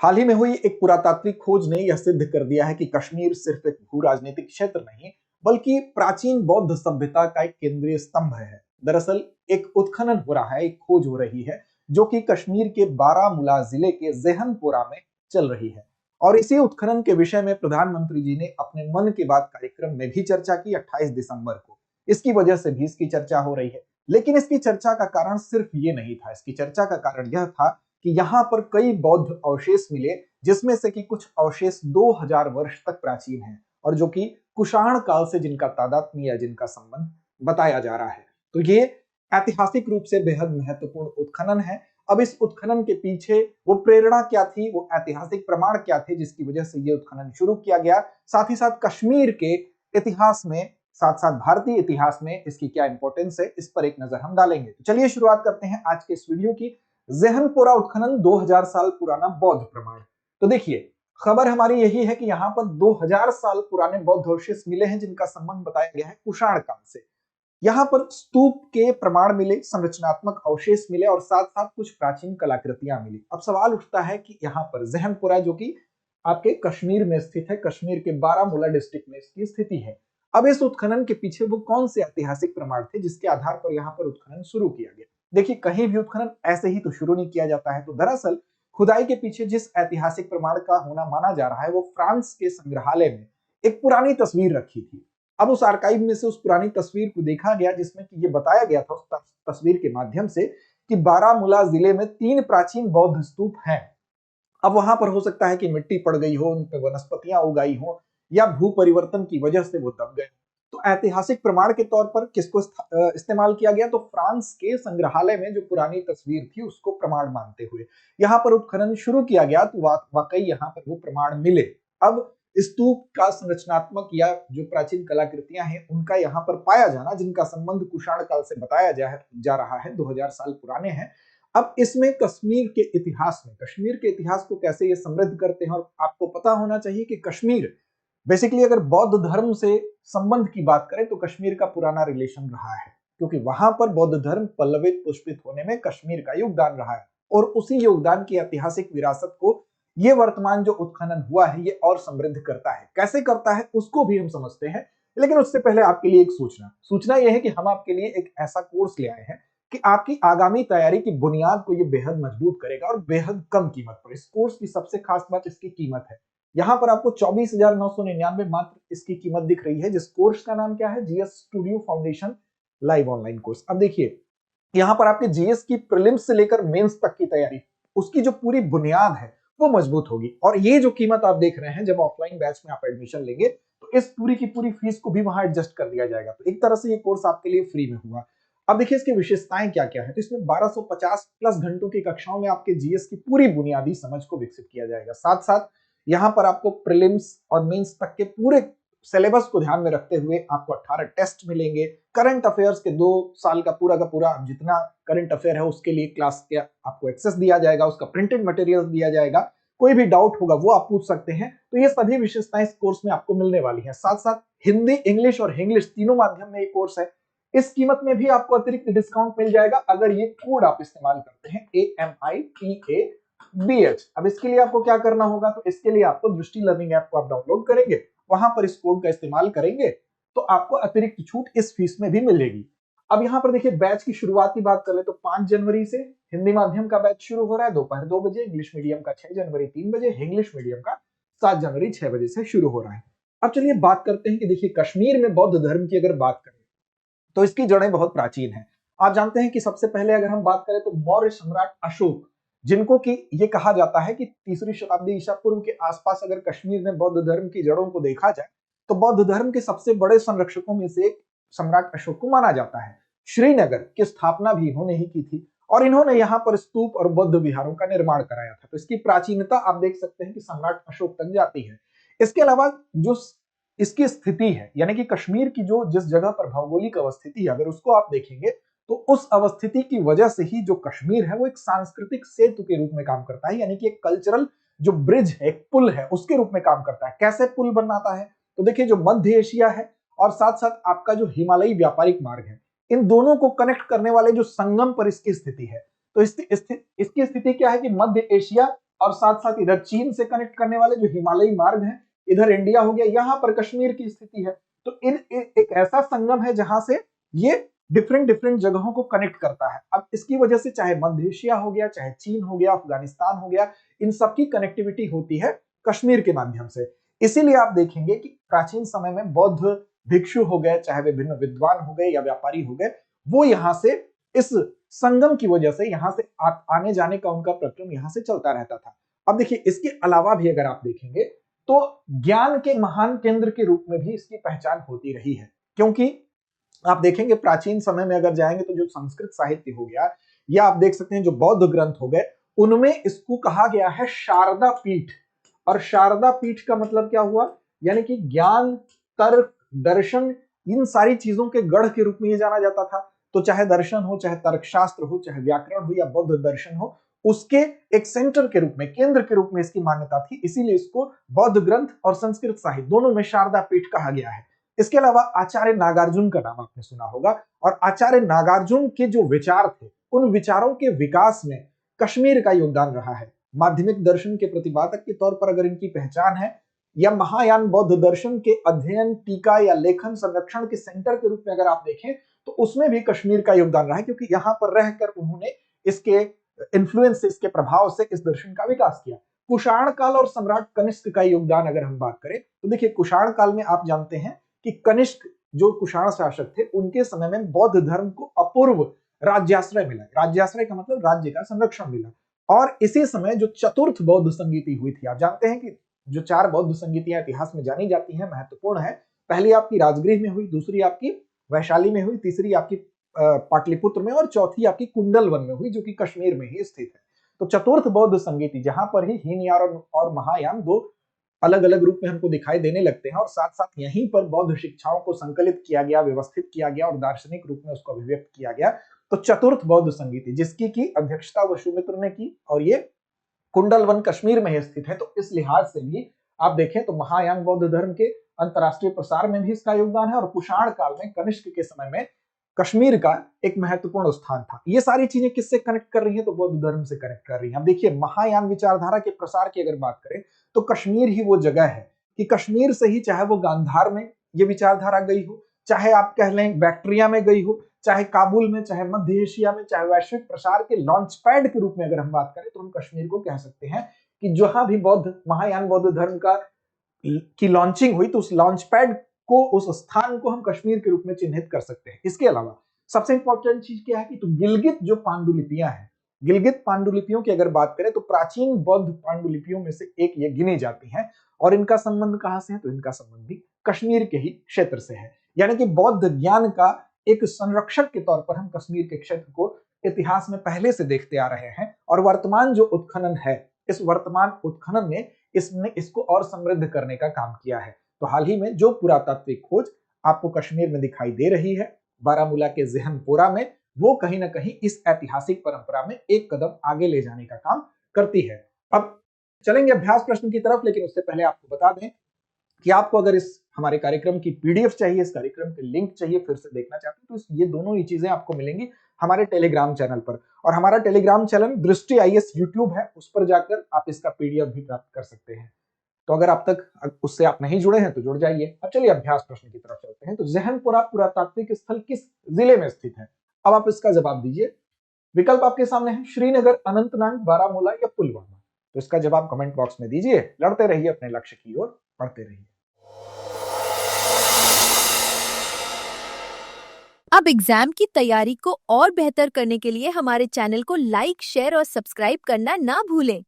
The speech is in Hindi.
हाल ही में हुई एक पुरातात्विक खोज ने यह सिद्ध कर दिया है कि कश्मीर सिर्फ एक भू राजनीतिक क्षेत्र नहीं बल्कि प्राचीन बौद्ध सभ्यता का एक केंद्रीय स्तंभ है। दरअसल एक उत्खनन हो रहा है, एक खोज हो रही है जो कि कश्मीर के बारामूला जिले के ज़ेहनपोरा में चल रही है। और इसी उत्खनन के विषय में प्रधानमंत्री जी ने अपने मन की बात कार्यक्रम में भी चर्चा की 28 दिसंबर को। इसकी वजह से भी इसकी चर्चा हो रही है। लेकिन इसकी चर्चा का कारण सिर्फ ये नहीं था, इसकी चर्चा का कारण यह था कि यहाँ पर कई बौद्ध अवशेष मिले, जिसमें से कि कुछ अवशेष 2000 वर्ष तक प्राचीन हैं और जो कि कुषाण काल से जिनका तादात्म्य या जिनका संबंध बताया जा रहा है। तो ये ऐतिहासिक रूप से बेहद महत्वपूर्ण उत्खनन है। अब इस उत्खनन के पीछे वो प्रेरणा क्या थी, वो ऐतिहासिक प्रमाण क्या थे जिसकी वजह से ये उत्खनन शुरू किया गया, साथ ही साथ कश्मीर के इतिहास में, साथ साथ भारतीय इतिहास में इसकी क्या इंपॉर्टेंस है, इस पर एक नजर हम डालेंगे। तो चलिए शुरुआत करते हैं आज के इस वीडियो की। ज़ेहनपोरा उत्खनन 2000 साल पुराना बौद्ध प्रमाण। तो देखिए, खबर हमारी यही है कि यहाँ पर 2000 साल पुराने बौद्ध अवशेष मिले हैं जिनका संबंध बताया गया है कुषाण काल से। यहाँ पर स्तूप के प्रमाण मिले, संरचनात्मक अवशेष मिले और साथ साथ कुछ प्राचीन कलाकृतियां मिली। अब सवाल उठता है कि यहाँ पर ज़ेहनपोरा जो कि आपके कश्मीर में स्थित है, कश्मीर के बारामूला डिस्ट्रिक्ट में इसकी स्थिति है। अब इस उत्खनन के पीछे वो कौन से ऐतिहासिक प्रमाण थे जिसके आधार पर यहाँ पर उत्खनन शुरू किया गया। देखिए, कहीं भी उत्खनन ऐसे ही तो शुरू नहीं किया जाता है। तो दरअसल खुदाई के पीछे जिस ऐतिहासिक प्रमाण का होना माना जा रहा है वो फ्रांस के संग्रहालय में एक पुरानी तस्वीर रखी थी। अब उस आर्काइव में से उस पुरानी तस्वीर को देखा गया जिसमें कि ये बताया गया था उस तस्वीर के माध्यम से कि बारामूला जिले में 3 प्राचीन बौद्ध स्तूप हैं। अब वहां पर हो सकता है कि मिट्टी पड़ गई हो, उन पे वनस्पतियां उगाई हो या भू परिवर्तन की वजह से वो दब गए। तो ऐतिहासिक प्रमाण के तौर पर किसको इस्तेमाल किया गया, तो फ्रांस के संग्रहालय में जो पुरानी तस्वीर थी उसको प्रमाण मानते हुए यहाँ पर उत्खनन शुरू किया गया। तो वाकई यहाँ पर वो प्रमाण मिले। अब स्तूप का संरचनात्मक या जो प्राचीन कलाकृतियां हैं उनका यहाँ पर पाया जाना, जिनका संबंध कुषाण काल से बताया जा रहा है, 2000 साल पुराने हैं। अब इसमें कश्मीर के इतिहास को कैसे ये समृद्ध करते हैं। और आपको पता होना चाहिए कि कश्मीर बेसिकली अगर बौद्ध धर्म से संबंध की बात करें तो कश्मीर का पुराना रिलेशन रहा है, क्योंकि वहां पर बौद्ध धर्म पल्लवित पुष्पित होने में कश्मीर का योगदान रहा है। और उसी योगदान की ऐतिहासिक विरासत को ये वर्तमान जो उत्खनन हुआ है ये और समृद्ध करता है। कैसे करता है उसको भी हम समझते हैं, लेकिन उससे पहले आपके लिए एक सूचना यह है कि हम आपके लिए एक ऐसा कोर्स ले आए हैं कि आपकी आगामी तैयारी की बुनियाद को ये बेहद मजबूत करेगा और बेहद कम कीमत पर। इस कोर्स की सबसे खास बात इसकी कीमत है। यहाँ पर आपको 24,999 मात्र इसकी कीमत दिख रही है, जिस कोर्स का नाम क्या है, GS studio foundation live online course. अब देखिए, यहाँ पर आपके जीएस की प्रीलिम्स से लेकर मेंस तक की तैयारी, उसकी जो पूरी बुनियाद है वो मजबूत होगी। और ये जो कीमत आप देख रहे हैं, जब ऑफलाइन बैच में आप एडमिशन लेंगे तो इस पूरी की पूरी फीस को भी वहां एडजस्ट कर दिया जाएगा। तो एक तरह से ये कोर्स आपके लिए फ्री में हुआ। अब देखिए इसकी विशेषताएं क्या क्या है। तो इसमें 1250 प्लस घंटों की कक्षाओं में आपके जीएस की पूरी बुनियादी समझ को विकसित किया जाएगा। साथ साथ यहाँ पर आपको प्रीलिम्स और मेंस तक के पूरे सिलेबस को ध्यान में रखते हुए आपको 18 टेस्ट मिलेंगे। करंट अफेयर्स के 2 साल का पूरा जितना करंट अफेयर है उसके लिए क्लास के आपको एक्सेस दिया जाएगा, उसका प्रिंटेड मटेरियल दिया जाएगा। कोई भी डाउट होगा वो आप पूछ सकते हैं। तो ये सभी विशेषताएं इस कोर्स में आपको मिलने वाली हैं। साथ साथ हिंदी, इंग्लिश और इंग्लिश तीनों माध्यम में ये कोर्स है। इस कीमत में भी आपको अतिरिक्त डिस्काउंट मिल जाएगा अगर ये कोड आप इस्तेमाल करते हैं AMITABH। अब इसके लिए आपको क्या करना होगा, तो इसके लिए आपको दृष्टि लर्निंग ऐप को आप डाउनलोड करेंगे, वहां पर इस कोड का इस्तेमाल करेंगे तो आपको अतिरिक्त छूट इस फीस में भी मिलेगी। अब यहाँ पर देखिए बैच की शुरुआत की बात करें तो 5 जनवरी से हिंदी माध्यम का बैच शुरू हो रहा है दोपहर 2 बजे, इंग्लिश मीडियम का 6 जनवरी 3 बजे, इंग्लिश मीडियम का 7 जनवरी 6 बजे से शुरू हो रहा है। अब चलिए बात करते हैं कि देखिए कश्मीर में बौद्ध धर्म की अगर बात करें तो इसकी जड़ें बहुत प्राचीन हैं। आप जानते हैं कि सबसे पहले अगर हम बात करें तो मौर्य सम्राट अशोक, जिनको कि ये कहा जाता है कि 3री शताब्दी ईसा पूर्व के आसपास अगर कश्मीर में बौद्ध धर्म की जड़ों को देखा जाए तो बौद्ध धर्म के सबसे बड़े संरक्षकों में से एक सम्राट अशोक को माना जाता है। श्रीनगर की स्थापना भी इन्होंने ही की थी और इन्होंने यहाँ पर स्तूप और बौद्ध विहारों का निर्माण कराया था। तो इसकी प्राचीनता आप देख सकते हैं कि सम्राट अशोक तक जाती है। इसके अलावा जो इसकी स्थिति है, यानी कि कश्मीर की जो जिस जगह पर भौगोलिक अवस्थिति है, अगर उसको आप देखेंगे तो उस अवस्थिति की वजह से ही जो कश्मीर है वो एक सांस्कृतिक सेतु के रूप में काम करता है, यानी कि एक कल्चरल जो ब्रिज है, एक पुल है, उसके रूप में काम करता है। कैसे पुल बनाता है, तो देखिए जो मध्य एशिया है और साथ साथ आपका जो हिमालयी व्यापारिक मार्ग है, इन दोनों को कनेक्ट करने वाले जो संगम पर इसकी स्थिति है। तो इसकी स्थिति क्या है कि मध्य एशिया और साथ साथ इधर चीन से कनेक्ट करने वाले जो हिमालयी मार्ग हैं, इधर इंडिया हो गया, यहाँ पर कश्मीर की स्थिति है। तो एक ऐसा संगम है जहां से ये डिफरेंट डिफरेंट जगहों को कनेक्ट करता है। अब इसकी वजह से चाहे मध्य एशिया हो गया, चाहे चीन हो गया, अफगानिस्तान हो गया, इन सबकी कनेक्टिविटी होती है कश्मीर के माध्यम से। इसीलिए आप देखेंगे कि प्राचीन समय में बौद्ध भिक्षु हो गए, चाहे वे भिन्न विद्वान हो गए या व्यापारी हो गए, वो यहाँ से इस संगम की वजह से यहाँ से आने जाने का उनका प्रक्रम यहाँ से चलता रहता था। अब देखिए, इसके अलावा भी अगर आप देखेंगे तो ज्ञान के महान केंद्र के रूप में भी इसकी पहचान होती रही है, क्योंकि आप देखेंगे प्राचीन समय में अगर जाएंगे तो जो संस्कृत साहित्य हो गया, या आप देख सकते हैं जो बौद्ध ग्रंथ हो गए, उनमें इसको कहा गया है शारदा पीठ। और शारदा पीठ का मतलब क्या हुआ, यानी कि ज्ञान, तर्क, दर्शन, इन सारी चीजों के गढ़ के रूप में ये जाना जाता था। तो चाहे दर्शन हो, चाहे तर्कशास्त्र हो, चाहे व्याकरण हो या बौद्ध दर्शन हो, उसके एक सेंटर के रूप में, केंद्र के रूप में इसकी मान्यता थी। इसीलिए इसको बौद्ध ग्रंथ और संस्कृत साहित्य दोनों में शारदा पीठ कहा गया है। इसके अलावा आचार्य नागार्जुन का नाम आपने सुना होगा, और आचार्य नागार्जुन के जो विचार थे, उन विचारों के विकास में कश्मीर का योगदान रहा है। माध्यमिक दर्शन के प्रतिपादक के तौर पर अगर इनकी पहचान है, या महायान बौद्ध दर्शन के अध्ययन, टीका या लेखन, संरक्षण के सेंटर के रूप में अगर आप देखें, तो उसमें भी कश्मीर का योगदान रहा है, क्योंकि यहाँ पर रहकर उन्होंने इसके इन्फ्लुएंस से, इसके प्रभाव से इस दर्शन का विकास किया। कुषाण काल और सम्राट कनिष्क का योगदान अगर हम बात करें, तो देखिए कुषाण काल में आप जानते हैं कि कनिष्क जो कुषाण शासक थे, उनके समय में बौद्ध धर्म को अपूर्व राज्याश्रय मिला। राज्याश्रय का मतलब राज्य का संरक्षण मिला। और इसी समय जो चतुर्थ बौद्ध संगीति हुई थी, आप जानते हैं कि जो 4 बौद्ध संगीतियां इतिहास में जानी जाती हैं, महत्वपूर्ण है। पहली आपकी राजगृह में हुई, दूसरी आपकी वैशाली में हुई, तीसरी आपकी पाटलिपुत्र में, और चौथी आपकी कुंडलवन में हुई, जो कि कश्मीर में ही स्थित है। तो चतुर्थ बौद्ध संगीति, जहां पर ही हीनयान और महायान दो अलग अलग रूप में हमको दिखाई देने लगते हैं, और साथ साथ यहीं पर बौद्ध शिक्षाओं को संकलित किया गया, व्यवस्थित किया गया और दार्शनिक रूप में उसको अभिव्यक्त किया गया। तो चतुर्थ बौद्ध संगीति, जिसकी की अध्यक्षता वसुमित्र ने की, और ये कुंडलवन कश्मीर में ही स्थित है। तो इस लिहाज से भी आप देखें तो महायान बौद्ध धर्म के अंतरराष्ट्रीय प्रसार में भी इसका योगदान है, और कुषाण काल में, कनिष्क के समय में कश्मीर का एक महत्वपूर्ण स्थान था। ये सारी चीजें किससे कनेक्ट कर रही हैं, तो बौद्ध धर्म से कनेक्ट कर रही हैं। अब देखिए, महायान विचारधारा के प्रसार की अगर बात करें, तो कश्मीर ही वो जगह है कि कश्मीर से ही, चाहे वो गांधार में ये विचारधारा गई हो, चाहे आप कह लें बैक्ट्रिया में गई हो, चाहे काबुल में, चाहे मध्य एशिया में, चाहे वैश्विक प्रसार के लॉन्च पैड के रूप में अगर हम बात करें, तो हम कश्मीर को कह सकते हैं कि जहां भी महायान बौद्ध धर्म की लॉन्चिंग हुई, तो उस लॉन्च पैड को, उस स्थान को हम कश्मीर के रूप में चिन्हित कर सकते हैं। इसके अलावा सबसे इंपॉर्टेंट चीज क्या है कि तो गिलगित जो पांडुलिपियां हैं, गिलगित पांडुलिपियों की अगर बात करें, तो प्राचीन बौद्ध पांडुलिपियों में से एक ये गिनी जाती हैं। और इनका संबंध कहां से है, तो इनका संबंध भी कश्मीर के ही क्षेत्र से है। यानी कि बौद्ध ज्ञान का एक संरक्षक के तौर पर हम कश्मीर के क्षेत्र को इतिहास में पहले से देखते आ रहे हैं। और वर्तमान जो उत्खनन है, इस वर्तमान उत्खनन ने इसको और समृद्ध करने का काम किया है। तो हाल ही में जो पुरातात्विक खोज आपको कश्मीर में दिखाई दे रही है, बारामूला के ज़हनपोरा में, वो कहीं ना कहीं इस ऐतिहासिक परंपरा में एक कदम आगे ले जाने का काम करती है। अब चलेंगे अभ्यास प्रश्न की तरफ, लेकिन उससे पहले आपको बता दें कि आपको अगर इस हमारे कार्यक्रम की पीडीएफ चाहिए, इस कार्यक्रम के लिंक चाहिए, फिर से देखना चाहते हैं, तो ये दोनों ही चीजें आपको मिलेंगी हमारे टेलीग्राम चैनल पर। और हमारा टेलीग्राम चैनल दृष्टि आईएएस यूट्यूब है, उस पर जाकर आप इसका पीडीएफ भी प्राप्त कर सकते हैं। तो अगर आप तक उससे आप नहीं जुड़े हैं तो जुड़ जाइए। अब चलिए अभ्यास प्रश्न की तरफ चलते हैं। तो ज़हनपोरा पुरातात्विक स्थल किस जिले में स्थित है? अब आप इसका जवाब दीजिए। विकल्प आपके सामने है, श्रीनगर, अनंतनाग, बारामूला या पुलवामा। तो इसका जवाब कमेंट बॉक्स में दीजिए। लड़ते रहिए अपने लक्ष्य की ओर, पढ़ते रहिए। अब एग्जाम की तैयारी को और बेहतर करने के लिए हमारे चैनल को लाइक, शेयर और सब्सक्राइब करना ना भूलें।